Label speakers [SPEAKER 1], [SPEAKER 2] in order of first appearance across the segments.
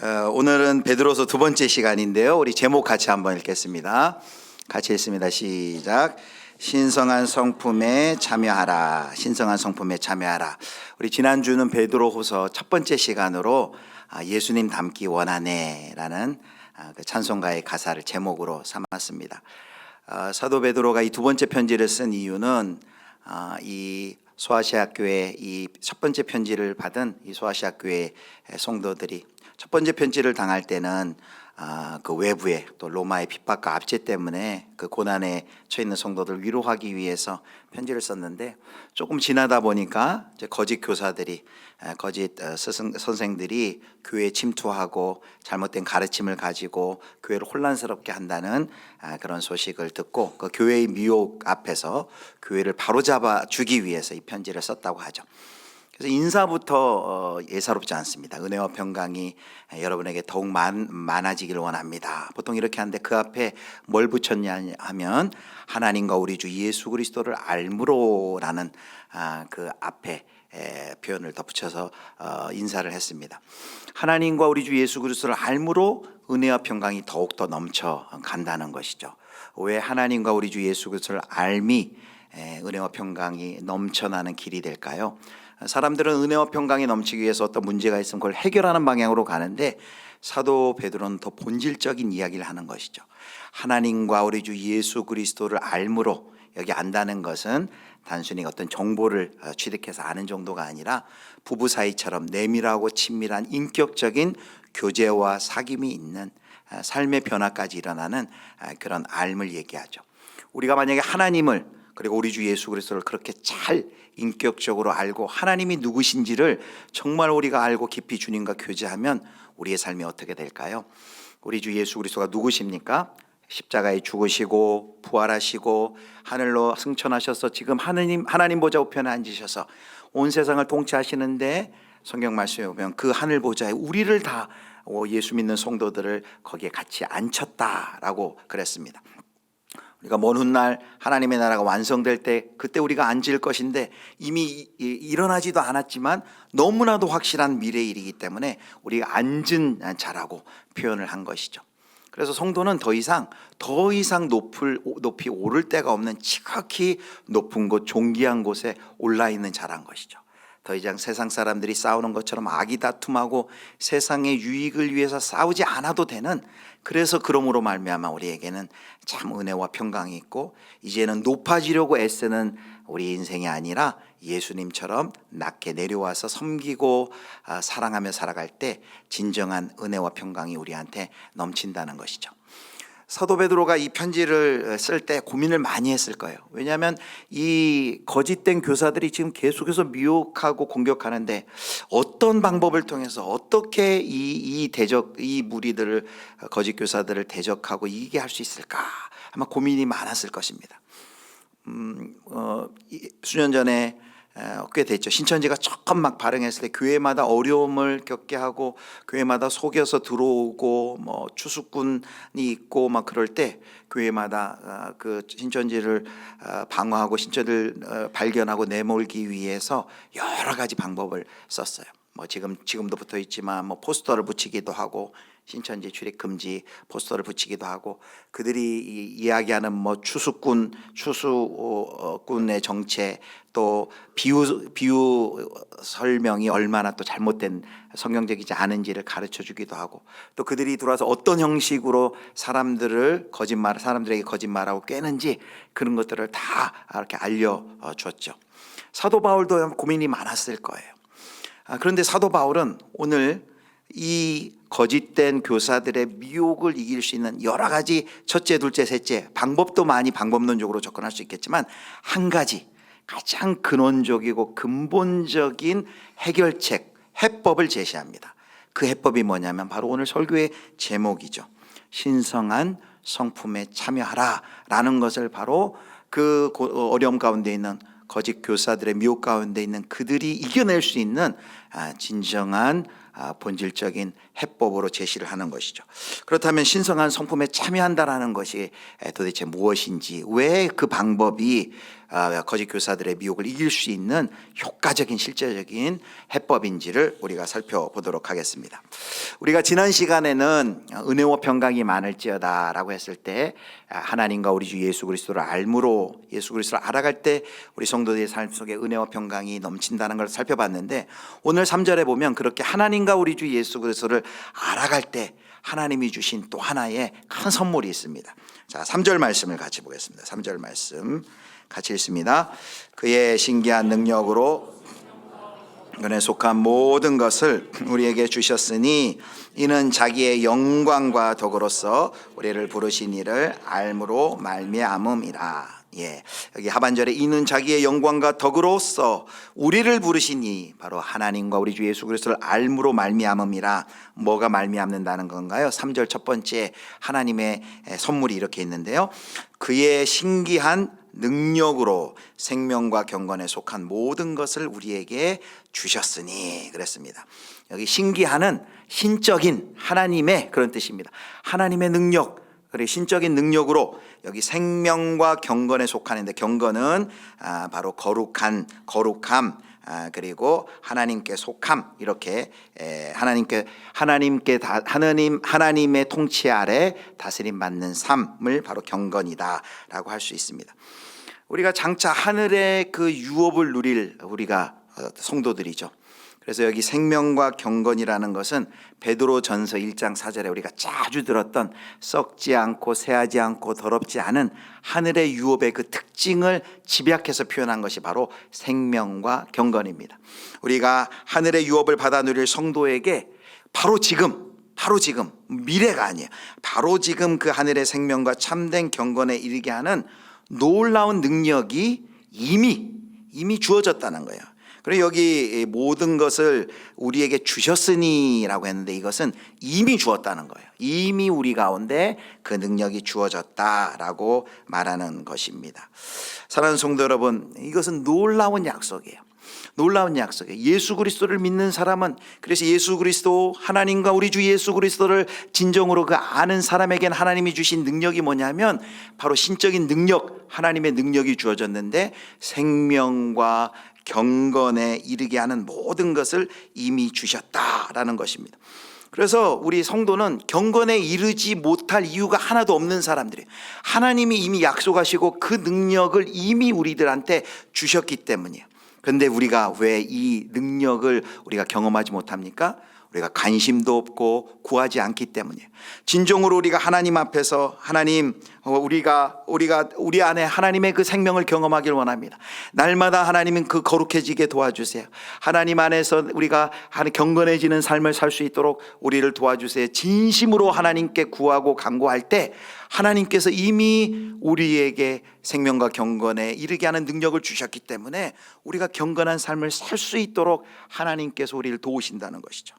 [SPEAKER 1] 오늘은 베드로서 두 번째 시간인데요. 우리 제목 같이 한번 읽겠습니다. 같이 읽습니다. 시작. 신성한 성품에 참여하라. 신성한 성품에 참여하라. 우리 지난주는 베드로후서 첫 번째 시간으로 예수님 닮기 원하네라는 그 찬송가의 가사를 제목으로 삼았습니다. 사도 베드로가 이 두 번째 편지를 쓴 이유는 이 소아시아 교회 이 첫 번째 편지를 받은 이 소아시아 교회 성도들이 첫 번째 편지를 당할 때는 그 외부의 또 로마의 핍박과 압제 때문에 그 고난에 처해 있는 성도들을 위로하기 위해서 편지를 썼는데, 조금 지나다 보니까 이제 거짓 교사들이 거짓 선생들이 교회에 침투하고 잘못된 가르침을 가지고 교회를 혼란스럽게 한다는 그런 소식을 듣고 그 교회의 미혹 앞에서 교회를 바로잡아 주기 위해서 이 편지를 썼다고 하죠. 그래서 인사부터 예사롭지 않습니다. 은혜와 평강이 여러분에게 더욱 많아지길 원합니다. 보통 이렇게 하는데 그 앞에 뭘 붙였냐 하면 하나님과 우리 주 예수 그리스도를 알므로라는 그 앞에 표현을 덧붙여서 인사를 했습니다. 하나님과 우리 주 예수 그리스도를 알므로 은혜와 평강이 더욱더 넘쳐 간다는 것이죠. 왜 하나님과 우리 주 예수 그리스도를 알미 은혜와 평강이 넘쳐나는 길이 될까요? 사람들은 은혜와 평강이 넘치기 위해서 어떤 문제가 있으면 그걸 해결하는 방향으로 가는데, 사도 베드로는 더 본질적인 이야기를 하는 것이죠. 하나님과 우리 주 예수 그리스도를 알므로, 여기 안다는 것은 단순히 어떤 정보를 취득해서 아는 정도가 아니라 부부 사이처럼 내밀하고 친밀한 인격적인 교제와 사귐이 있는 삶의 변화까지 일어나는 그런 알을 얘기하죠. 우리가 만약에 하나님을 그리고 우리 주 예수 그리스도를 그렇게 잘 인격적으로 알고 하나님이 누구신지를 정말 우리가 알고 깊이 주님과 교제하면 우리의 삶이 어떻게 될까요? 우리 주 예수 그리스도가 누구십니까? 십자가에 죽으시고 부활하시고 하늘로 승천하셔서 지금 하나님 보좌 우편에 앉으셔서 온 세상을 통치하시는데, 성경 말씀에 보면 그 하늘 보좌에 우리를 다 예수 믿는 성도들을 거기에 같이 앉혔다라고 그랬습니다. 우리가 먼 훗날 하나님의 나라가 완성될 때 그때 우리가 앉을 것인데, 이미 일어나지도 않았지만 너무나도 확실한 미래의 일이기 때문에 우리가 앉은 자라고 표현을 한 것이죠. 그래서 성도는 더 이상 높이 오를 데가 없는 지극히 높은 곳, 존귀한 곳에 올라 있는 자란 것이죠. 더 이상 세상 사람들이 싸우는 것처럼 악이 다툼하고 세상의 유익을 위해서 싸우지 않아도 되는, 그래서 그러므로 말미암아 우리에게는 참 은혜와 평강이 있고, 이제는 높아지려고 애쓰는 우리 인생이 아니라 예수님처럼 낮게 내려와서 섬기고 사랑하며 살아갈 때 진정한 은혜와 평강이 우리한테 넘친다는 것이죠. 사도 베드로가 이 편지를 쓸 때 고민을 많이 했을 거예요. 왜냐하면 이 거짓된 교사들이 지금 계속해서 미혹하고 공격하는데, 어떤 방법을 통해서 어떻게 이 무리들을, 거짓 교사들을 대적하고 이기게 할 수 있을까, 아마 고민이 많았을 것입니다. 수년 전에 꽤 됐죠. 신천지가 처음 막 발흥했을 때 교회마다 어려움을 겪게 하고 교회마다 속여서 들어오고 뭐 추수꾼이 있고 막 그럴 때 교회마다 그 신천지를 방어하고 신천지를 발견하고 내몰기 위해서 여러 가지 방법을 썼어요. 뭐 지금도 붙어 있지만 뭐 포스터를 붙이기도 하고, 신천지 출입 금지 포스터를 붙이기도 하고, 그들이 이야기하는 뭐 추수꾼의 정체, 또 비유 설명이 얼마나 또 잘못된 성경적이지 않은지를 가르쳐 주기도 하고, 또 그들이 들어와서 어떤 형식으로 사람들에게 거짓말하고 꿰는지 그런 것들을 다 이렇게 알려줬죠. 사도 바울도 고민이 많았을 거예요. 그런데 사도 바울은 오늘 이 거짓된 교사들의 미혹을 이길 수 있는 여러 가지, 첫째, 둘째, 셋째 방법도 많이 방법론적으로 접근할 수 있겠지만, 한 가지 가장 근원적이고 근본적인 해결책, 해법을 제시합니다. 그 해법이 뭐냐면 바로 오늘 설교의 제목이죠. 신성한 성품에 참여하라 라는 것을 바로 그 어려움 가운데 있는 거짓 교사들의 미혹 가운데 있는 그들이 이겨낼 수 있는 진정한 본질적인 해법으로 제시를 하는 것이죠. 그렇다면 신성한 성품에 참여한다라는 것이 도대체 무엇인지, 왜 그 방법이 거짓 교사들의 미혹을 이길 수 있는 효과적인 실제적인 해법인지를 우리가 살펴보도록 하겠습니다. 우리가 지난 시간에는 은혜와 평강이 많을지어다라고 했을 때 하나님과 우리 주 예수 그리스도를 알므로 예수 그리스도를 알아갈 때 우리 성도들의 삶 속에 은혜와 평강이 넘친다는 걸 살펴봤는데, 오늘 3절에 보면 그렇게 하나님과 우리 주 예수 그리스도를 알아갈 때 하나님이 주신 또 하나의 큰 선물이 있습니다. 자, 3절 말씀을 같이 보겠습니다. 3절 말씀 같이 읽습니다. 그의 신기한 능력으로 은혜에 속한 모든 것을 우리에게 주셨으니 이는 자기의 영광과 덕으로서 우리를 부르신 이를 알므로 말미암음이라. 여기 하반절에 이는 자기의 영광과 덕으로서 우리를 부르시니 바로 하나님과 우리 주 예수 그리스도를 알므로 말미암음이라. 뭐가 말미암는다는 건가요? 3절 첫 번째 하나님의 선물이 이렇게 있는데요. 그의 신기한 능력으로 생명과 경건에 속한 모든 것을 우리에게 주셨으니 그랬습니다. 여기 신기한은 신적인 하나님의 그런 뜻입니다. 하나님의 능력, 그리고 신적인 능력으로 여기 생명과 경건에 속하는데, 경건은 바로 거룩함, 그리고 하나님께 속함, 이렇게 하나님의 통치 아래 다스림 받는 삶을 바로 경건이다라고 할 수 있습니다. 우리가 장차 하늘의 그 유업을 누릴 우리가 성도들이죠. 그래서 여기 생명과 경건이라는 것은 베드로전서 1장 4절에 우리가 자주 들었던 썩지 않고 새하지 않고 더럽지 않은 하늘의 유업의 그 특징을 집약해서 표현한 것이 바로 생명과 경건입니다. 우리가 하늘의 유업을 받아 누릴 성도에게 바로 지금 미래가 아니에요. 바로 지금 그 하늘의 생명과 참된 경건에 이르게 하는 놀라운 능력이 이미 주어졌다는 거예요. 그리고 여기 모든 것을 우리에게 주셨으니라고 했는데, 이것은 이미 주었다는 거예요. 이미 우리 가운데 그 능력이 주어졌다라고 말하는 것입니다. 사랑하는 성도 여러분, 이것은 놀라운 약속이에요. 놀라운 약속이에요. 예수 그리스도를 믿는 사람은, 그래서 예수 그리스도, 하나님과 우리 주 예수 그리스도를 진정으로 그 아는 사람에게는 하나님이 주신 능력이 뭐냐면 바로 신적인 능력, 하나님의 능력이 주어졌는데 생명과 경건에 이르게 하는 모든 것을 이미 주셨다라는 것입니다. 그래서 우리 성도는 경건에 이르지 못할 이유가 하나도 없는 사람들이에요. 하나님이 이미 약속하시고 그 능력을 이미 우리들한테 주셨기 때문이에요. 그런데 우리가 왜 이 능력을 우리가 경험하지 못합니까? 우리가 관심도 없고 구하지 않기 때문이에요. 진정으로 우리가 하나님 앞에서 하나님, 우리 안에 하나님의 그 생명을 경험하길 원합니다. 날마다 하나님은 그 거룩해지게 도와주세요. 하나님 안에서 우리가 경건해지는 삶을 살 수 있도록 우리를 도와주세요. 진심으로 하나님께 구하고 간구할 때 하나님께서 이미 우리에게 생명과 경건에 이르게 하는 능력을 주셨기 때문에 우리가 경건한 삶을 살 수 있도록 하나님께서 우리를 도우신다는 것이죠.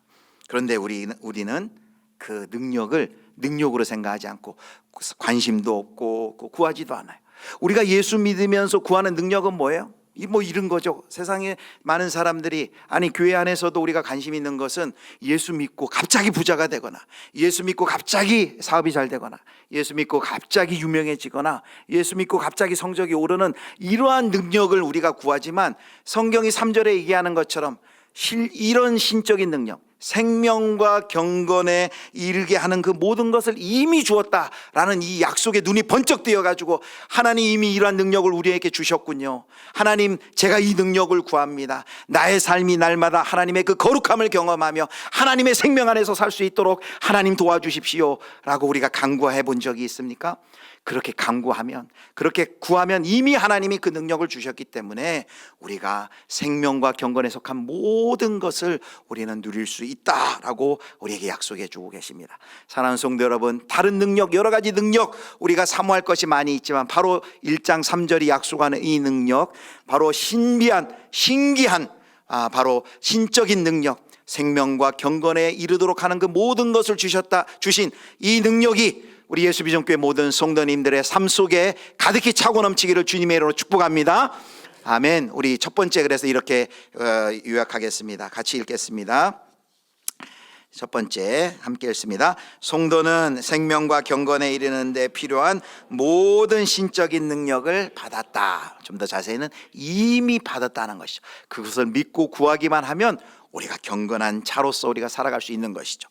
[SPEAKER 1] 그런데 우리는 그 능력으로 생각하지 않고 관심도 없고 구하지도 않아요. 우리가 예수 믿으면서 구하는 능력은 뭐예요? 이런 거죠. 세상에 많은 사람들이, 교회 안에서도 우리가 관심 있는 것은 예수 믿고 갑자기 부자가 되거나, 예수 믿고 갑자기 사업이 잘 되거나, 예수 믿고 갑자기 유명해지거나, 예수 믿고 갑자기 성적이 오르는 이러한 능력을 우리가 구하지만, 성경이 3절에 얘기하는 것처럼 이런 신적인 능력, 생명과 경건에 이르게 하는 그 모든 것을 이미 주었다라는 이 약속에 눈이 번쩍 뜨여가지고, 하나님 이미 이러한 능력을 우리에게 주셨군요. 하나님, 제가 이 능력을 구합니다. 나의 삶이 날마다 하나님의 그 거룩함을 경험하며 하나님의 생명 안에서 살 수 있도록 하나님 도와주십시오 라고 우리가 간구해 본 적이 있습니까? 그렇게 간구하면, 그렇게 구하면 이미 하나님이 그 능력을 주셨기 때문에 우리가 생명과 경건에 속한 모든 것을 우리는 누릴 수 있다라고 우리에게 약속해 주고 계십니다. 사랑하는 성도 여러분, 다른 능력, 여러 가지 능력 우리가 사모할 것이 많이 있지만 바로 1장 3절이 약속하는 이 능력, 바로 신기한 바로 신적인 능력, 생명과 경건에 이르도록 하는 그 모든 것을 주신 이 능력이 우리 예수비전교회 모든 성도님들의 삶 속에 가득히 차고 넘치기를 주님의 이름으로 축복합니다. 아멘. 우리 첫 번째, 그래서 이렇게 요약하겠습니다. 같이 읽겠습니다. 첫 번째 함께 읽습니다. 성도는 생명과 경건에 이르는 데 필요한 모든 신적인 능력을 받았다. 좀 더 자세히는 이미 받았다는 것이죠. 그것을 믿고 구하기만 하면 우리가 경건한 자로서 우리가 살아갈 수 있는 것이죠.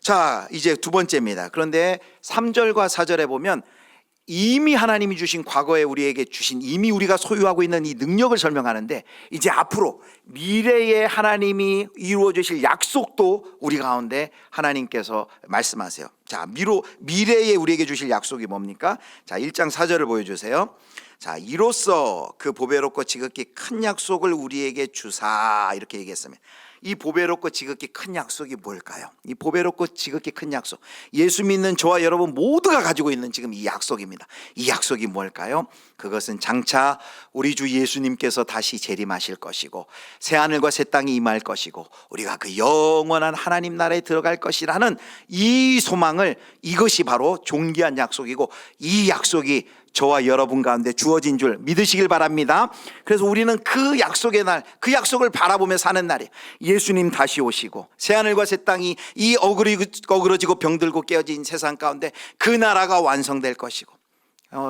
[SPEAKER 1] 자, 이제 두 번째입니다. 그런데 3절과 4절에 보면 이미 하나님이 주신, 과거에 우리에게 주신, 이미 우리가 소유하고 있는 이 능력을 설명하는데, 이제 앞으로 미래에 하나님이 이루어 주실 약속도 우리 가운데 하나님께서 말씀하세요. 자, 미래에 우리에게 주실 약속이 뭡니까? 자, 1장 4절을 보여주세요. 자, 이로써 그 보배롭고 지극히 큰 약속을 우리에게 주사, 이렇게 얘기했습니다. 이 보배롭고 지극히 큰 약속이 뭘까요? 이 보배롭고 지극히 큰 약속, 예수 믿는 저와 여러분 모두가 가지고 있는 지금 이 약속입니다. 이 약속이 뭘까요? 그것은 장차 우리 주 예수님께서 다시 재림하실 것이고, 새하늘과 새 땅이 임할 것이고, 우리가 그 영원한 하나님 나라에 들어갈 것이라는 이 소망을, 이것이 바로 존귀한 약속이고, 이 약속이 저와 여러분 가운데 주어진 줄 믿으시길 바랍니다. 그래서 우리는 그 약속의 날, 그 약속을 바라보며 사는 날이, 예수님 다시 오시고 새하늘과 새 땅이 이 어그러지고 병들고 깨어진 세상 가운데 그 나라가 완성될 것이고,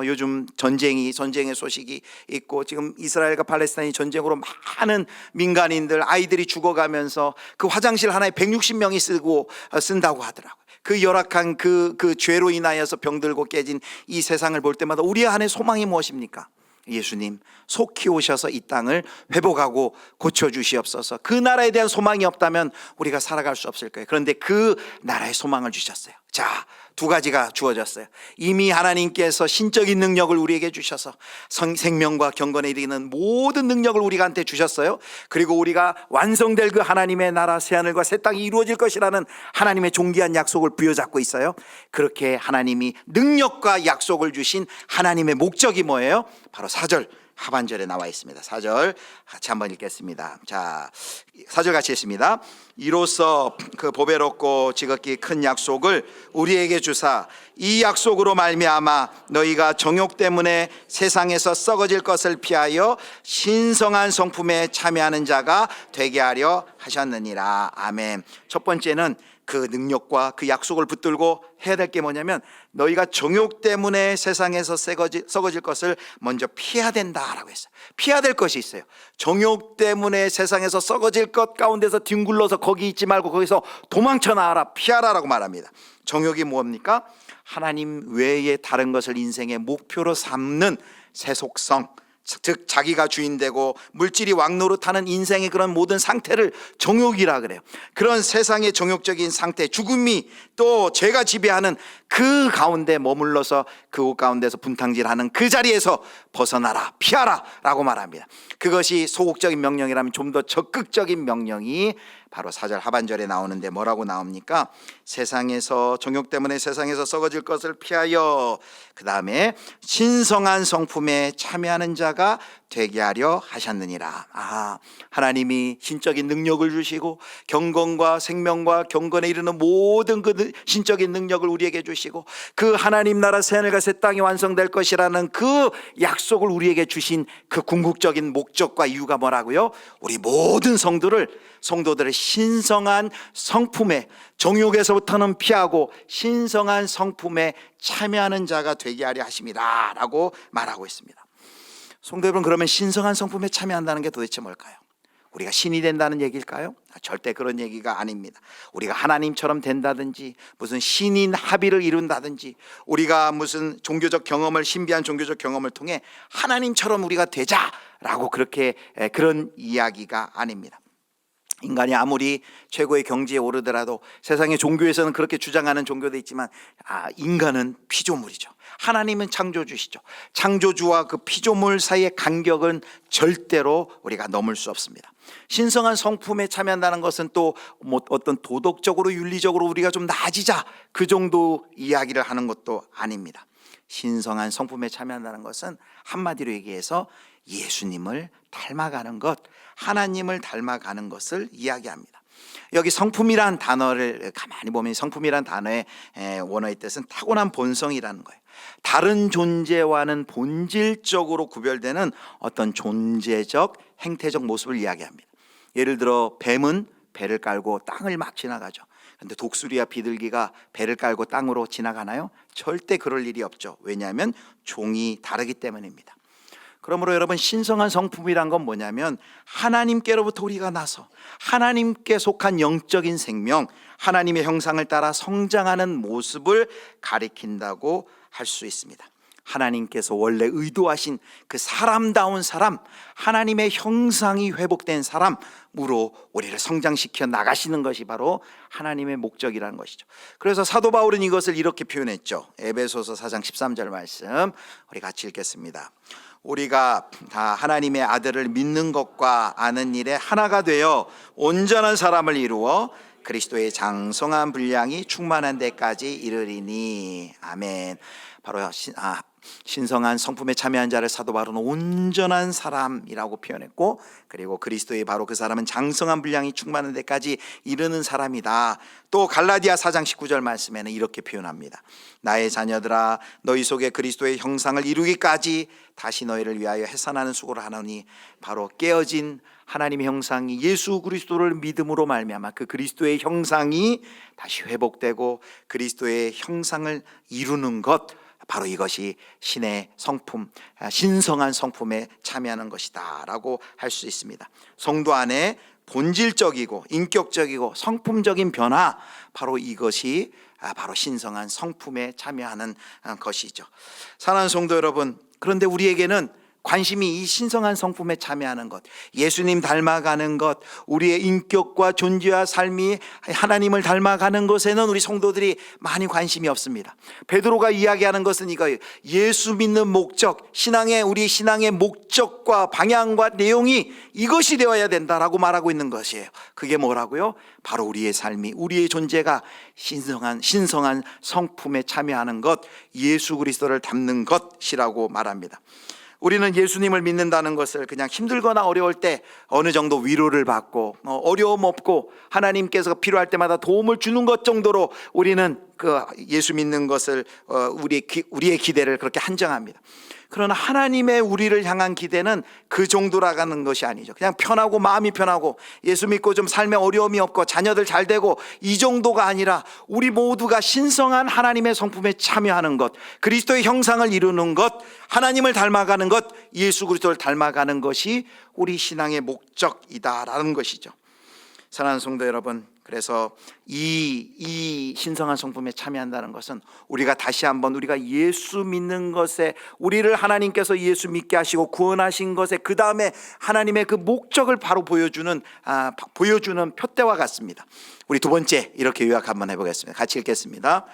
[SPEAKER 1] 요즘 전쟁의 소식이 있고, 지금 이스라엘과 팔레스타인이 전쟁으로 많은 민간인들, 아이들이 죽어가면서 그 화장실 하나에 160명이 쓴다고 하더라고요. 그 열악한 그 죄로 인하여서 병들고 깨진 이 세상을 볼 때마다 우리 안에 소망이 무엇입니까? 예수님 속히 오셔서 이 땅을 회복하고 고쳐주시옵소서. 그 나라에 대한 소망이 없다면 우리가 살아갈 수 없을 거예요. 그런데 그 나라의 소망을 주셨어요. 자, 두 가지가 주어졌어요. 이미 하나님께서 신적인 능력을 우리에게 주셔서 생명과 경건에 이르는 모든 능력을 우리한테 주셨어요. 그리고 우리가 완성될 그 하나님의 나라, 새하늘과 새 땅이 이루어질 것이라는 하나님의 존귀한 약속을 부여잡고 있어요. 그렇게 하나님이 능력과 약속을 주신 하나님의 목적이 뭐예요? 바로 4절 하반절에 나와 있습니다. 4절 같이 한번 읽겠습니다. 자, 4절 같이 읽습니다. 이로써 그 보배롭고 지극히 큰 약속을 우리에게 주사, 이 약속으로 말미암아 너희가 정욕 때문에 세상에서 썩어질 것을 피하여 신성한 성품에 참여하는 자가 되게 하려 하셨느니라. 아멘. 첫 번째는 그 능력과 그 약속을 붙들고 해야 될 게 뭐냐면, 너희가 정욕 때문에 세상에서 썩어질 것을 먼저 피해야 된다라고 했어요. 피해야 될 것이 있어요. 정욕 때문에 세상에서 썩어질 것 가운데서 뒹굴러서 거기 있지 말고 거기서 도망쳐 나와라, 피하라라고 말합니다. 정욕이 뭡니까? 하나님 외에 다른 것을 인생의 목표로 삼는 세속성, 즉 자기가 주인되고 물질이 왕노릇하는 인생의 그런 모든 상태를 정욕이라 그래요. 그런 세상의 정욕적인 상태, 죽음이 또 죄가 지배하는 그 가운데 머물러서 그 가운데서 분탕질하는 그 자리에서 벗어나라, 피하라 라고 말합니다. 그것이 소극적인 명령이라면 좀 더 적극적인 명령이 바로 4절 하반절에 나오는데 뭐라고 나옵니까? 세상에서, 정욕 때문에 세상에서 썩어질 것을 피하여, 그 다음에 신성한 성품에 참여하는 자가 되게 하려 하셨느니라. 하나님이 신적인 능력을 주시고 경건과 생명과 경건에 이르는 모든 그 신적인 능력을 우리에게 주시고, 그 하나님 나라 새하늘과 새 땅이 완성될 것이라는 그 약속을 우리에게 주신 그 궁극적인 목적과 이유가 뭐라고요? 우리 모든 성도들을 신성한 성품에, 정욕에서부터는 피하고 신성한 성품에 참여하는 자가 되게 하려 하심이라 라고 말하고 있습니다. 성도 여러분, 그러면 신성한 성품에 참여한다는 게 도대체 뭘까요? 우리가 신이 된다는 얘기일까요? 절대 그런 얘기가 아닙니다. 우리가 하나님처럼 된다든지, 무슨 신인 합의를 이룬다든지, 우리가 무슨 종교적 경험을, 신비한 종교적 경험을 통해 하나님처럼 우리가 되자라고 그런 이야기가 아닙니다. 인간이 아무리 최고의 경지에 오르더라도, 세상의 종교에서는 그렇게 주장하는 종교도 있지만, 인간은 피조물이죠. 하나님은 창조주시죠. 창조주와 그 피조물 사이의 간격은 절대로 우리가 넘을 수 없습니다. 신성한 성품에 참여한다는 것은 또 어떤 도덕적으로, 윤리적으로 우리가 좀 나아지자, 그 정도 이야기를 하는 것도 아닙니다. 신성한 성품에 참여한다는 것은 한마디로 얘기해서 예수님을 닮아가는 것, 하나님을 닮아가는 것을 이야기합니다. 여기 성품이란 단어를 가만히 보면, 성품이란 단어의 원어의 뜻은 타고난 본성이라는 거예요. 다른 존재와는 본질적으로 구별되는 어떤 존재적, 행태적 모습을 이야기합니다. 예를 들어 뱀은 배를 깔고 땅을 막 지나가죠. 그런데 독수리와 비둘기가 배를 깔고 땅으로 지나가나요? 절대 그럴 일이 없죠. 왜냐하면 종이 다르기 때문입니다. 그러므로 여러분, 신성한 성품이란 건 뭐냐면 하나님께로부터 우리가 나서 하나님께 속한 영적인 생명, 하나님의 형상을 따라 성장하는 모습을 가리킨다고 할 수 있습니다. 하나님께서 원래 의도하신 그 사람다운 사람, 하나님의 형상이 회복된 사람으로 우리를 성장시켜 나가시는 것이 바로 하나님의 목적이라는 것이죠. 그래서 사도 바울은 이것을 이렇게 표현했죠. 에베소서 4장 13절 말씀 우리 같이 읽겠습니다. 우리가 다 하나님의 아들을 믿는 것과 아는 일에 하나가 되어 온전한 사람을 이루어 그리스도의 장성한 분량이 충만한 데까지 이르리니. 아멘. 바로 신성한 성품에 참여한 자를 사도 바울은 온전한 사람이라고 표현했고, 그리고 그리스도의 바로 그 사람은 장성한 분량이 충만한 데까지 이르는 사람이다. 또 갈라디아 4장 19절 말씀에는 이렇게 표현합니다. 나의 자녀들아, 너희 속에 그리스도의 형상을 이루기까지 다시 너희를 위하여 해산하는 수고를 하노니, 바로 깨어진 하나님의 형상이 예수 그리스도를 믿음으로 말미암아 그 그리스도의 형상이 다시 회복되고 그리스도의 형상을 이루는 것, 바로 이것이 신의 성품, 신성한 성품에 참여하는 것이다 라고 할 수 있습니다. 성도 안에 본질적이고 인격적이고 성품적인 변화, 바로 이것이 바로 신성한 성품에 참여하는 것이죠. 사랑하는 성도 여러분, 그런데 우리에게는 관심이 이 신성한 성품에 참여하는 것, 예수님 닮아가는 것, 우리의 인격과 존재와 삶이 하나님을 닮아가는 것에는 우리 성도들이 많이 관심이 없습니다. 베드로가 이야기하는 것은 이거예요. 예수 믿는 목적, 우리 신앙의 목적과 방향과 내용이 이것이 되어야 된다라고 말하고 있는 것이에요. 그게 뭐라고요? 바로 우리의 삶이, 우리의 존재가 신성한 성품에 참여하는 것, 예수 그리스도를 닮는 것이라고 말합니다. 우리는 예수님을 믿는다는 것을 그냥 힘들거나 어려울 때 어느 정도 위로를 받고 어려움 없고 하나님께서 필요할 때마다 도움을 주는 것 정도로 우리는 그 예수 믿는 것을 우리의 기대를 그렇게 한정합니다. 그러나 하나님의 우리를 향한 기대는 그 정도라는 것이 아니죠. 그냥 편하고 마음이 편하고 예수 믿고 좀 삶에 어려움이 없고 자녀들 잘 되고 이 정도가 아니라 우리 모두가 신성한 하나님의 성품에 참여하는 것, 그리스도의 형상을 이루는 것, 하나님을 닮아가는 것, 예수 그리스도를 닮아가는 것이 우리 신앙의 목적이다라는 것이죠. 사랑하는 성도 여러분, 그래서 이 신성한 성품에 참여한다는 것은 우리가 다시 한번 우리가 예수 믿는 것에, 우리를 하나님께서 예수 믿게 하시고 구원하신 것에 그 다음에 하나님의 그 목적을 바로 보여주는 표대와 같습니다. 우리 두 번째 이렇게 요약 한번 해보겠습니다. 같이 읽겠습니다.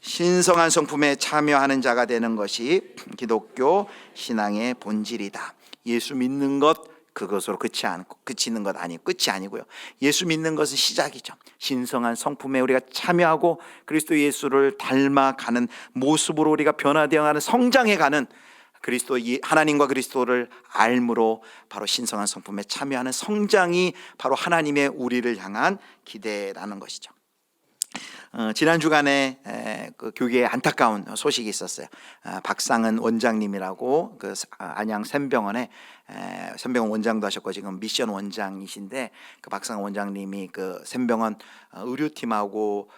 [SPEAKER 1] 신성한 성품에 참여하는 자가 되는 것이 기독교 신앙의 본질이다. 예수 믿는 것, 그것으로 그치는 것 아니고, 끝이 아니고요. 예수 믿는 것은 시작이죠. 신성한 성품에 우리가 참여하고 그리스도 예수를 닮아가는 모습으로 우리가 변화되어가는, 성장해가는, 하나님과 그리스도를 알므로 바로 신성한 성품에 참여하는 성장이 바로 하나님의 우리를 향한 기대라는 것이죠. 지난 주간에 그 교계에 안타까운 소식이 있었어요. 박상은 원장님이라고 그 안양 샘병원 원장도 하셨고 지금 미션 원장이신데, 그 박상은 원장님이 그 샘병원 의료팀하고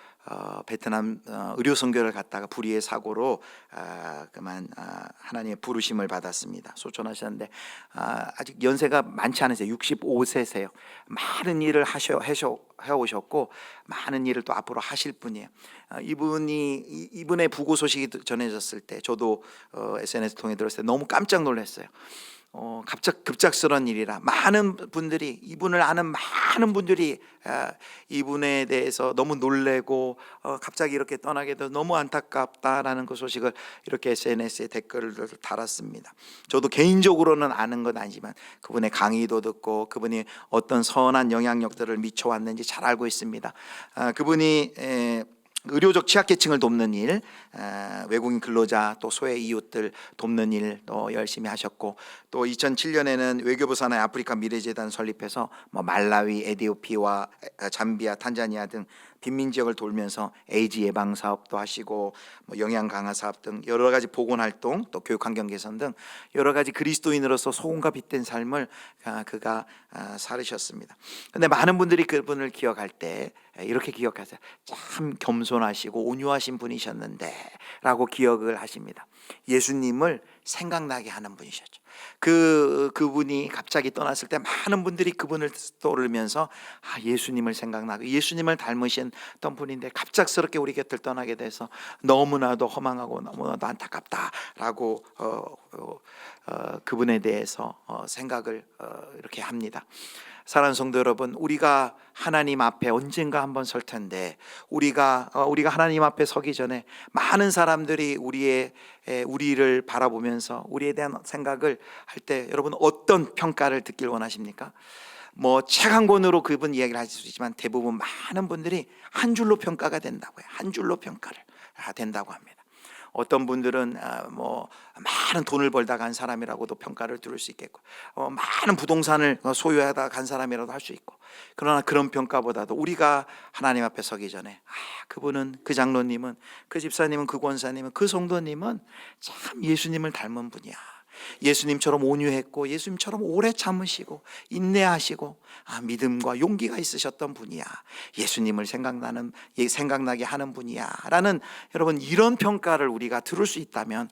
[SPEAKER 1] 베트남 의료 선교를 갔다가 불의의 사고로 그만 하나님의 부르심을 받았습니다. 소천하셨는데 아직 연세가 많지 않으세요. 65세세요. 많은 일을 해오셨고 많은 일을 또 앞으로 하실 분이에요. 이분의 부고 소식이 전해졌을 때 저도 SNS 통해 들었을 때 너무 깜짝 놀랐어요. 급작스러운 일이라 많은 분들이, 이분을 아는 많은 분들이 이분에 대해서 너무 놀래고 갑자기 이렇게 떠나게 돼서 너무 안타깝다라는 그 소식을 이렇게 SNS에 댓글을 달았습니다. 저도 개인적으로는 아는 건 아니지만 그분의 강의도 듣고 그분이 어떤 선한 영향력들을 미쳐왔는지 잘 알고 있습니다. 그분이 의료적 취약계층을 돕는 일, 외국인 근로자 또 소외 이웃들 돕는 일 또 열심히 하셨고, 또 2007년에는 외교부 산하의 아프리카 미래재단 설립해서 말라위, 에티오피아, 잠비아, 탄자니아 등 빈민 지역을 돌면서 에이즈 예방 사업도 하시고 영양 강화 사업 등 여러 가지 보건 활동, 또 교육 환경 개선 등 여러 가지 그리스도인으로서 소금과 빛된 삶을 그가 살으셨습니다. 그런데 많은 분들이 그분을 기억할 때 이렇게 기억하세요. 참 겸손하시고 온유하신 분이셨는데 라고 기억을 하십니다. 예수님을 생각나게 하는 분이셨죠. 그분이 갑자기 떠났을 때 많은 분들이 그분을 떠오르면서 예수님을 생각나고 예수님을 닮으셨던 분인데 갑작스럽게 우리 곁을 떠나게 돼서 너무나도 허망하고 너무나도 안타깝다라고 그분에 대해서 생각을 이렇게 합니다. 사랑하는 성도 여러분, 우리가 하나님 앞에 언젠가 한번 설 텐데 우리가 하나님 앞에 서기 전에 많은 사람들이 우리를 바라보면서 우리에 대한 생각을 할 때 여러분 어떤 평가를 듣길 원하십니까? 책 한 권으로 그분 이야기를 하실 수 있지만 대부분 많은 분들이 한 줄로 평가가 된다고요. 한 줄로 평가를 된다고 합니다. 어떤 분들은 많은 돈을 벌다 간 사람이라고도 평가를 들을 수 있겠고, 많은 부동산을 소유하다 간 사람이라도 할 수 있고, 그러나 그런 평가보다도 우리가 하나님 앞에 서기 전에 그분은, 그 장로님은, 그 집사님은, 그 권사님은, 그 성도님은 참 예수님을 닮은 분이야. 예수님처럼 온유했고 예수님처럼 오래 참으시고 인내하시고 믿음과 용기가 있으셨던 분이야. 예수님을 생각나게 하는 분이야 라는, 여러분, 이런 평가를 우리가 들을 수 있다면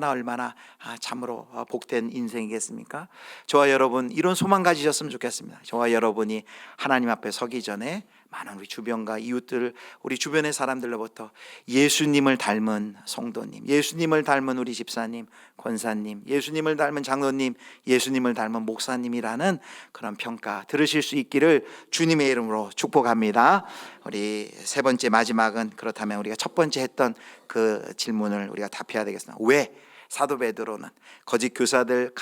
[SPEAKER 1] 얼마나 참으로 복된 인생이겠습니까? 저와 여러분 이런 소망 가지셨으면 좋겠습니다. 저와 여러분이 하나님 앞에 서기 전에 많은 우리 주변과 이웃들, 우리 주변의 사람들로부터 예수님을 닮은 성도님, 예수님을 닮은 우리 집사님, 권사님, 예수님을 닮은 장로님, 예수님을 닮은 목사님이라는 그런 평가 들으실 수 있기를 주님의 이름으로 축복합니다. 우리 세 번째, 마지막은, 그렇다면 우리가 첫 번째 했던 그 질문을 우리가 답해야 되겠습니다. 왜 사도 베드로는 거짓 교사들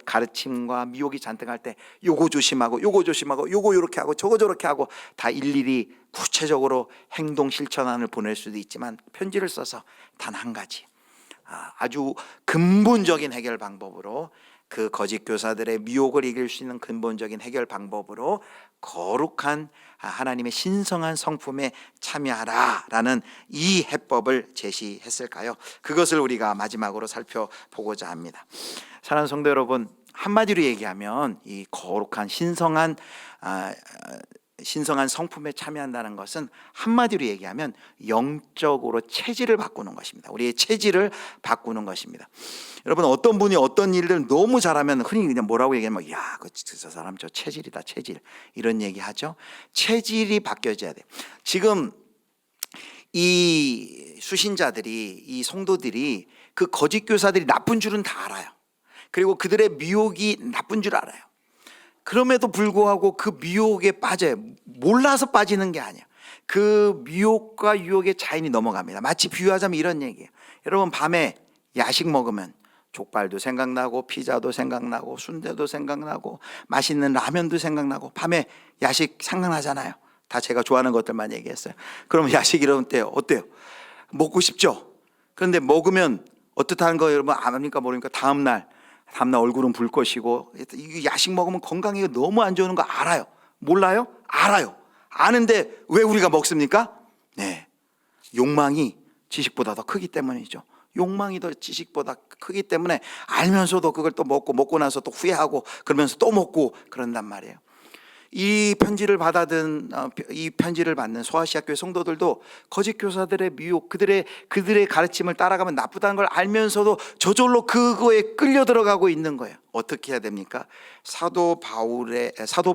[SPEAKER 1] 가르침과 미혹이 잔뜩 할 때 요거 조심하고 요거 요렇게 하고 저거 저렇게 하고 다 일일이 구체적으로 행동 실천안을 보낼 수도 있지만 편지를 써서 단 한 가지 아주 근본적인 해결 방법으로, 그 거짓 교사들의 미혹을 이길 수 있는 근본적인 해결 방법으로 거룩한 하나님의 신성한 성품에 참여하라라는 이 해법을 제시했을까요? 그것을 우리가 마지막으로 살펴보고자 합니다. 사랑하는 성도 여러분, 한마디로 얘기하면 이 거룩한 신성한 성품에 참여한다는 것은 한마디로 얘기하면 영적으로 체질을 바꾸는 것입니다. 우리의 체질을 바꾸는 것입니다. 여러분, 어떤 분이 어떤 일을 너무 잘하면 흔히 그냥 뭐라고 얘기하면 저 사람 저 체질이다, 체질, 이런 얘기하죠. 체질이 바뀌어져야 돼요. 지금 이 수신자들이, 이 성도들이 그 거짓 교사들이 나쁜 줄은 다 알아요. 그리고 그들의 미혹이 나쁜 줄 알아요. 그럼에도 불구하고 그 미혹에 빠져요. 몰라서 빠지는 게 아니에요. 그 미혹과 유혹의 자인이 넘어갑니다. 마치 비유하자면 이런 얘기예요. 여러분, 밤에 야식 먹으면 족발도 생각나고 피자도 생각나고 순대도 생각나고 맛있는 라면도 생각나고 밤에 야식 생각나잖아요. 다 제가 좋아하는 것들만 얘기했어요. 그럼 야식 이런 때 어때요? 먹고 싶죠? 그런데 먹으면 어떻다는 거 여러분 압니까 모릅니까? 다음날 얼굴은 붉 것이고, 야식 먹으면 건강에 너무 안 좋은 거 알아요. 몰라요? 알아요. 아는데 왜 우리가 먹습니까? 네, 욕망이 지식보다 더 크기 때문이죠. 욕망이 더 지식보다 크기 때문에 알면서도 그걸 또 먹고 나서 또 후회하고 그러면서 또 먹고 그런단 말이에요. 이 편지를 받는 소아시아교회 성도들도 거짓 교사들의 미혹, 그들의 가르침을 따라가면 나쁘다는 걸 알면서도 저절로 그거에 끌려 들어가고 있는 거예요. 어떻게 해야 됩니까? 사도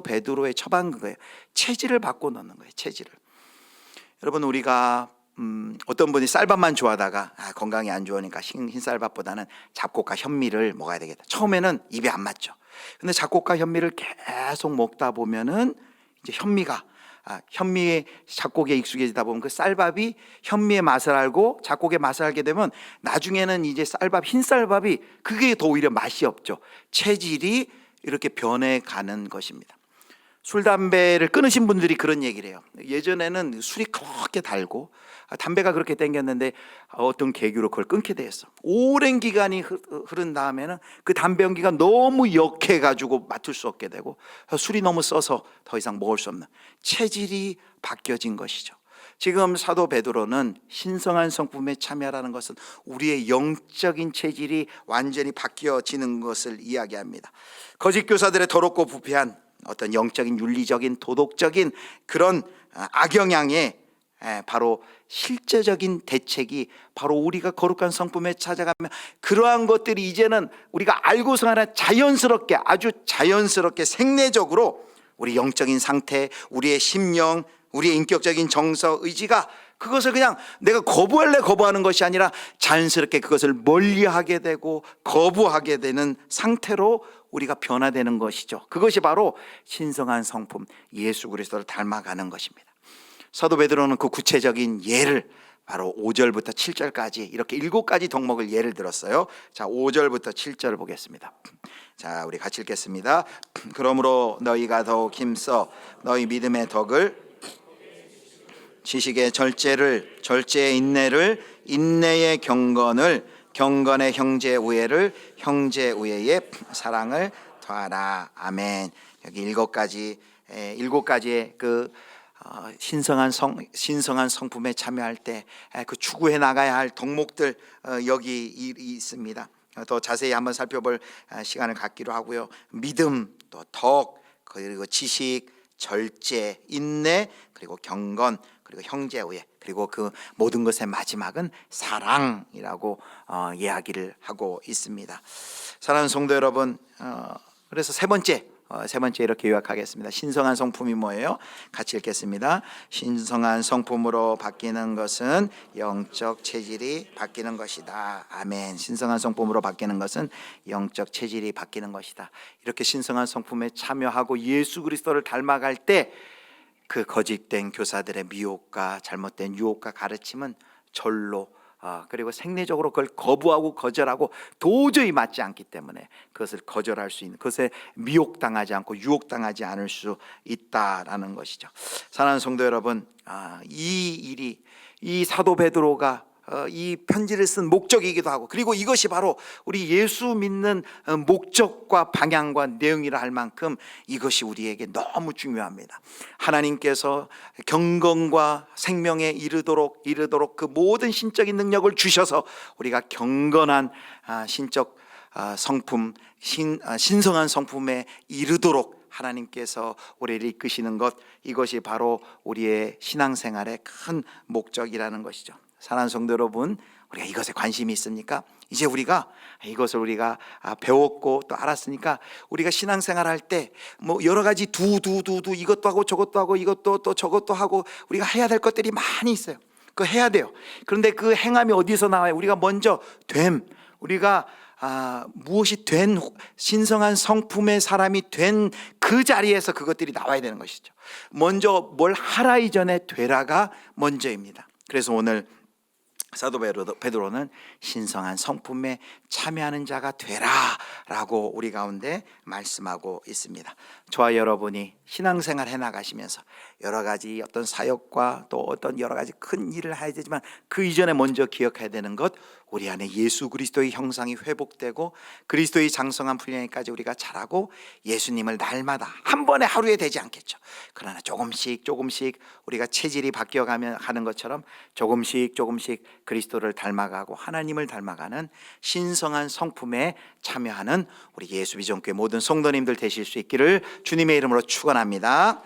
[SPEAKER 1] 베드로의 처방 그거예요. 체질을 바꿔 놓는 거예요. 체질을. 여러분, 우리가 어떤 분이 쌀밥만 좋아하다가 건강이 안 좋으니까 흰쌀밥보다는 잡곡과 현미를 먹어야 되겠다. 처음에는 입에 안 맞죠. 근데 잡곡과 현미를 계속 먹다 보면은 이제 현미의 잡곡에 익숙해지다 보면 그 쌀밥이 현미의 맛을 알고 잡곡의 맛을 알게 되면 나중에는 이제 흰쌀밥이 그게 더 오히려 맛이 없죠. 체질이 이렇게 변해가는 것입니다. 술, 담배를 끊으신 분들이 그런 얘기를 해요. 예전에는 술이 그렇게 달고 담배가 그렇게 땡겼는데 어떤 계기로 그걸 끊게 되었어. 오랜 기간이 흐른 다음에는 그 담배 연기가 너무 역해가지고 맡을 수 없게 되고 술이 너무 써서 더 이상 먹을 수 없는 체질이 바뀌어진 것이죠. 지금 사도 베드로는 신성한 성품에 참여하라는 것은 우리의 영적인 체질이 완전히 바뀌어지는 것을 이야기합니다. 거짓 교사들의 더럽고 부패한 어떤 영적인 윤리적인 도덕적인 그런 악영향에 바로 실제적인 대책이 바로 우리가 거룩한 성품에 찾아가면 그러한 것들이 이제는 우리가 알고서 하나 자연스럽게, 아주 자연스럽게 생내적으로 우리 영적인 상태, 우리의 심령, 우리의 인격적인 정서, 의지가 그것을 그냥 내가 거부할래 거부하는 것이 아니라 자연스럽게 그것을 멀리하게 되고 거부하게 되는 상태로 우리가 변화되는 것이죠. 그것이 바로 신성한 성품, 예수 그리스도를 닮아가는 것입니다. 사도 베드로는 그 구체적인 예를 바로 5절부터 7절까지 이렇게 7가지 덕목을 예를 들었어요. 자, 5절부터 7절을 보겠습니다. 자, 우리 같이 읽겠습니다. 그러므로 너희가 더욱 힘써 너희 믿음의 덕을, 지식의 절제를, 절제의 인내를, 인내의 경건을, 경건의 형제 우애를, 형제 우애의 사랑을 더하라. 아멘. 여기 7가지의 그 신성한 성품에 참여할 때 그 추구해 나가야 할 덕목들 여기 있습니다. 더 자세히 한번 살펴볼 시간을 갖기로 하고요. 믿음, 또 덕, 그리고 지식, 절제, 인내, 그리고 경건, 그리고 형제우애, 그리고 그 모든 것의 마지막은 사랑이라고 이야기를 하고 있습니다. 사랑하는 성도 여러분, 그래서 세 번째 이렇게 요약하겠습니다. 신성한 성품이 뭐예요? 같이 읽겠습니다. 신성한 성품으로 바뀌는 것은 영적 체질이 바뀌는 것이다. 아멘. 신성한 성품으로 바뀌는 것은 영적 체질이 바뀌는 것이다. 이렇게 신성한 성품에 참여하고 예수 그리스도를 닮아갈 때 그 거짓된 교사들의 미혹과 잘못된 유혹과 가르침은 절로 그리고 생리적으로 그걸 거부하고 거절하고 도저히 맞지 않기 때문에 그것을 거절할 수 있는, 그것에 미혹당하지 않고 유혹당하지 않을 수 있다라는 것이죠. 사랑하는 성도 여러분, 이 사도 베드로가 이 편지를 쓴 목적이기도 하고, 그리고 이것이 바로 우리 예수 믿는 목적과 방향과 내용이라 할 만큼 이것이 우리에게 너무 중요합니다. 하나님께서 경건과 생명에 이르도록 그 모든 신적인 능력을 주셔서 우리가 경건한 신적 성품, 신성한 성품에 이르도록 하나님께서 우리를 이끄시는 것, 이것이 바로 우리의 신앙생활의 큰 목적이라는 것이죠. 사랑하는 성도 여러분, 우리가 이것에 관심이 있습니까? 이제 이것을 우리가 배웠고 또 알았으니까 우리가 신앙생활 할 때 뭐 여러 가지 이것도 하고 저것도 하고 이것도 또 저것도 하고 우리가 해야 될 것들이 많이 있어요. 그거 해야 돼요. 그런데 그 행함이 어디서 나와요? 우리가 먼저 우리가 무엇이 된 신성한 성품의 사람이 된 그 자리에서 그것들이 나와야 되는 것이죠. 먼저 뭘 하라 이전에 되라가 먼저입니다. 그래서 오늘 사도 베드로는 신성한 성품에 참여하는 자가 되라라고 우리 가운데 말씀하고 있습니다. 저와 여러분이 신앙생활 해나가시면서 여러 가지 어떤 사역과 또 어떤 여러 가지 큰 일을 해야 되지만 그 이전에 먼저 기억해야 되는 것, 우리 안에 예수 그리스도의 형상이 회복되고 그리스도의 장성한 분량까지 우리가 자라고 예수님을 날마다 한 번에 하루에 되지 않겠죠. 그러나 조금씩 우리가 체질이 바뀌어가면 하는 것처럼 조금씩 그리스도를 닮아가고 하나님을 닮아가는 신성한 성품에 참여하는 우리 예수비전교회 모든 성도님들 되실 수 있기를 주님의 이름으로 축원합니다.